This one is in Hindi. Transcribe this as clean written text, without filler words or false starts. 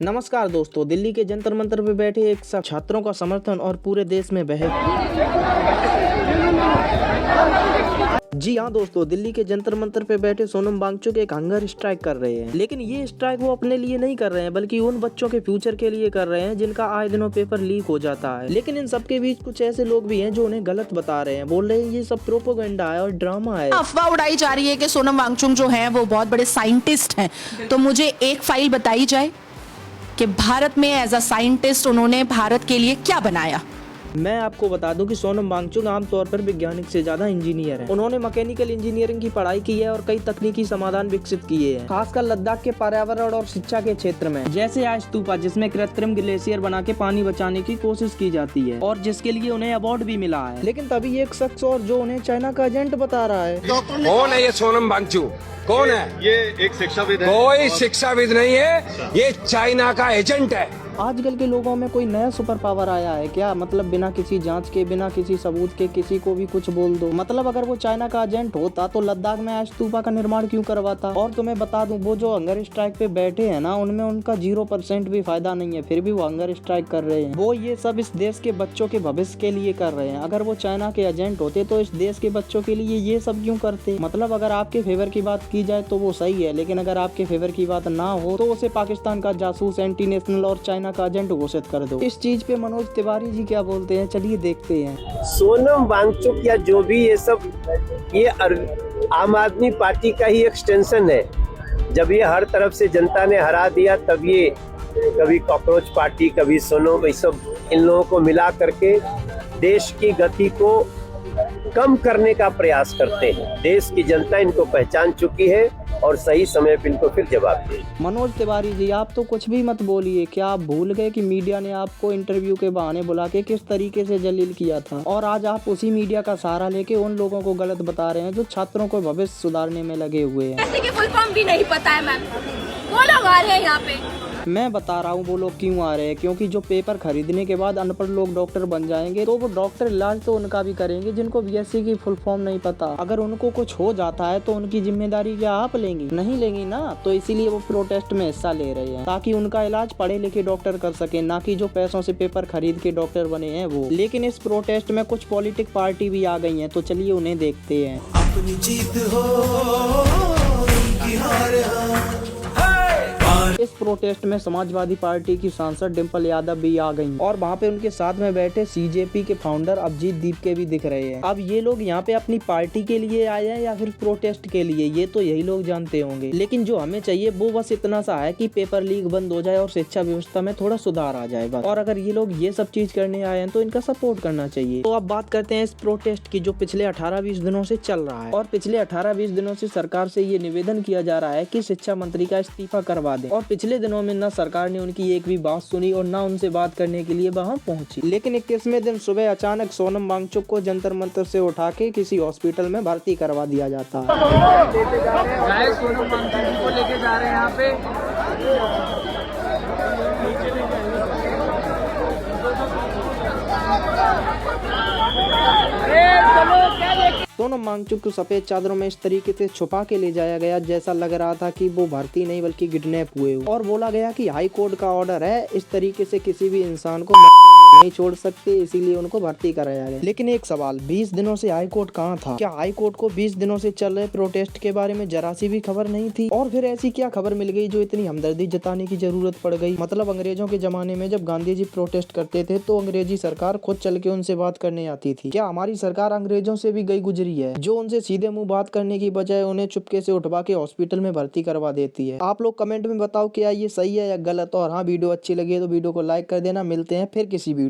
नमस्कार दोस्तों, दिल्ली के जंतर मंतर पे बैठे एक छात्रों का समर्थन और पूरे देश में बहस। जी हाँ दोस्तों, दिल्ली के जंतर मंतर पे बैठे सोनम वांगचुक एक हंगर स्ट्राइक कर रहे हैं। लेकिन ये स्ट्राइक वो अपने लिए नहीं कर रहे हैं, बल्कि उन बच्चों के फ्यूचर के लिए कर रहे हैं जिनका आए दिनों पेपर लीक हो जाता है। लेकिन इन सबके बीच कुछ ऐसे लोग भी हैं जो उन्हें गलत बता रहे हैं, बोल रहे हैं ये सब प्रोपेगेंडा है और ड्रामा है। अफवाह उड़ाई जा रही है कि सोनम वांगचुक जो हैं वो बहुत बड़े साइंटिस्ट हैं। तो मुझे एक फाइल बताई जाए कि भारत में एज अ साइंटिस्ट उन्होंने भारत के लिए क्या बनाया। मैं आपको बता दूं कि सोनम वांगचुक आमतौर पर वैज्ञानिक से ज्यादा इंजीनियर हैं। उन्होंने मैकेनिकल इंजीनियरिंग की पढ़ाई की है और कई तकनीकी समाधान विकसित किए हैं, खासकर लद्दाख के पर्यावरण और शिक्षा के क्षेत्र में। जैसे आज स्तूपा, जिसमें कृत्रिम ग्लेशियर बना के पानी बचाने की कोशिश की जाती है और जिसके लिए उन्हें अवार्ड भी मिला है। लेकिन तभी एक शख्स और जो उन्हें चाइना का एजेंट बता रहा है। कौन है ये सोनम वांगचुक? कौन है ये? एक शिक्षाविद है। कोई शिक्षाविद नहीं है, ये चाइना का एजेंट है। आजकल के लोगों में कोई नया सुपर पावर आया है क्या? मतलब बिना किसी जांच के, बिना किसी सबूत के किसी को भी कुछ बोल दो। मतलब अगर वो चाइना का एजेंट होता तो लद्दाख में आज स्तूपा का निर्माण क्यों करवाता? और तुम्हें बता दूं, वो जो हंगर स्ट्राइक पे बैठे हैं ना, उनमें उनका 0% भी फायदा नहीं है, फिर भी वो हंगर स्ट्राइक कर रहे हैं। वो ये सब इस देश के बच्चों के भविष्य के लिए कर रहे हैं। अगर वो चाइना के एजेंट होते तो इस देश के बच्चों के लिए ये सब क्यों करते? मतलब अगर आपके फेवर की बात की जाए तो वो सही है, लेकिन अगर आपके फेवर की बात ना हो तो उसे पाकिस्तान का जासूस, एंटी नेशनल और चाइना का एजेंट घोषित कर दो। इस चीज पे मनोज तिवारी जी क्या बोलते हैं, चलिए देखते हैं। सोनम वांगचुक या जो भी ये सब, ये आम आदमी पार्टी का ही एक्सटेंशन है। जब ये हर तरफ से जनता ने हरा दिया, तब ये कभी कॉकरोच पार्टी, कभी सोनम, ये सब इन लोगों को मिला करके देश की गति को कम करने का प्रयास करते हैं। देश की जनता इनको पहचान चुकी है और सही समय पे इनको फिर जवाब दे। मनोज तिवारी जी, आप तो कुछ भी मत बोलिए। क्या आप भूल गए कि मीडिया ने आपको इंटरव्यू के बहाने बुला के किस तरीके से जलील किया था? और आज आप उसी मीडिया का सहारा लेके उन लोगों को गलत बता रहे हैं जो छात्रों को भविष्य सुधारने में लगे हुए हैं। ऐसे के फुल फॉर्म भी नहीं पता है मैम। वो लोग आ रहे हैं यहाँ पे। मैं बता रहा हूँ वो लोग क्यों आ रहे हैं, क्योंकि जो पेपर खरीदने के बाद अनपढ़ लोग डॉक्टर बन जाएंगे तो वो डॉक्टर इलाज तो उनका भी करेंगे जिनको बीएससी की फुल फॉर्म नहीं पता। अगर उनको कुछ हो जाता है तो उनकी जिम्मेदारी क्या आप लेंगी? नहीं लेंगी ना। तो इसीलिए वो प्रोटेस्ट में हिस्सा ले रहे हैं ताकि उनका इलाज पढ़े लिखे डॉक्टर कर सके, ना कि जो पैसों से पेपर खरीद के डॉक्टर बने हैं वो। लेकिन इस प्रोटेस्ट में कुछ पॉलिटिक पार्टी भी आ गई है, तो चलिए उन्हें देखते हैं। अपनी जीत हो उनकी हार हो। इस प्रोटेस्ट में समाजवादी पार्टी की सांसद डिंपल यादव भी आ गईं और वहाँ पे उनके साथ में बैठे सीजेपी के फाउंडर अभिजीत दीप के भी दिख रहे हैं। अब ये लोग यहाँ पे अपनी पार्टी के लिए आए हैं या फिर प्रोटेस्ट के लिए, ये तो यही लोग जानते होंगे। लेकिन जो हमें चाहिए वो बस इतना सा है कि पेपर लीक बंद हो जाए और शिक्षा व्यवस्था में थोड़ा सुधार आ जाए बस। और अगर ये लोग ये सब चीज करने आए हैं तो इनका सपोर्ट करना चाहिए। तो अब बात करते हैं इस प्रोटेस्ट की जो पिछले 18-20 दिनों से चल रहा है। और पिछले 18-20 दिनों से सरकार से ये निवेदन किया जा रहा है कि शिक्षा मंत्री का इस्तीफा करवा दें। और पिछले दिनों में न सरकार ने उनकी एक भी बात सुनी और न उनसे बात करने के लिए वहां पहुंची। लेकिन 21वें दिन सुबह अचानक सोनम वांगचुक को जंतर मंतर से उठा के किसी हॉस्पिटल में भर्ती करवा दिया जाता है। सोनम वांगचुक को लेके जा रहे हैं यहाँ पे। सोनम वांगचुक को सफेद चादरों में इस तरीके से छुपा के ले जाया गया जैसा लग रहा था कि वो भर्ती नहीं बल्कि किडनैप हुए और बोला गया कि हाई कोर्ट का ऑर्डर है, इस तरीके से किसी भी इंसान को नहीं छोड़ सकते, इसीलिए उनको भर्ती कराया गया। लेकिन एक सवाल, 20 दिनों से हाई कोर्ट कहाँ था? क्या हाई कोर्ट को 20 दिनों से चल रहे प्रोटेस्ट के बारे में जरा सी भी खबर नहीं थी? और फिर ऐसी क्या खबर मिल गई जो इतनी हमदर्दी जताने की जरूरत पड़ गई? मतलब अंग्रेजों के जमाने में जब गांधी जी प्रोटेस्ट करते थे तो अंग्रेजी सरकार खुद चल के उनसे बात करने आती थी। क्या हमारी सरकार अंग्रेजों से भी गई गुजरी है, जो उनसे सीधे मुंह बात करने की बजाय उन्हें चुपके से उठवा के हॉस्पिटल में भर्ती करवा देती है? आप लोग कमेंट में बताओ क्या ये सही है या गलत। और हाँ, वीडियो अच्छी लगी है तो वीडियो को लाइक कर देना। मिलते हैं फिर किसी वीडियो